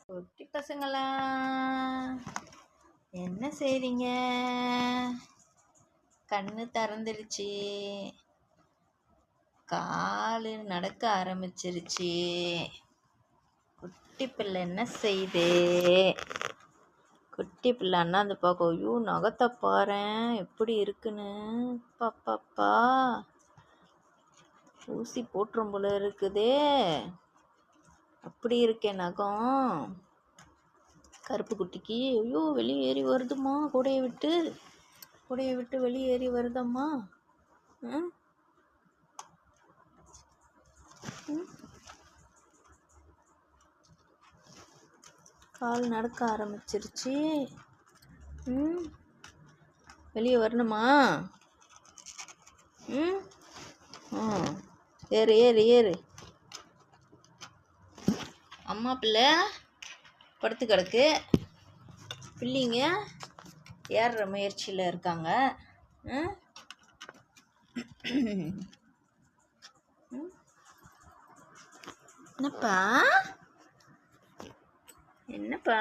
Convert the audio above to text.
குட்டி பசங்களா என்ன செய்றீங்க? கண்ணு திறந்துடுச்சு, காலு நடக்க ஆரம்பிச்சிருச்சு. குட்டி பிள்ளை என்ன செய்யுது? குட்டி பிள்ளை அண்ணாந்து பார்க்க, ஐயோ நகத்தை பாரேன் எப்படி இருக்குன்னு. பாப்பாப்பா ஊசி போட்டுரும் போல இருக்குதே. அப்படி இருக்கேன் நகம் கருப்பு குட்டிக்கு. ஐயோ வெளியே ஏறி வருதுமா, கூடையை விட்டு வெளியே ஏறி வருதம்மா. கால் நடக்க ஆரம்பிச்சிருச்சு. வெளியே வரணுமா? ஏறு ஏறு ஏறு. அம்மா பிள்ளை படுத்து கிடக்கு, பிள்ளைங்க ஏறுற முயற்சியில் இருக்காங்க. என்னப்பா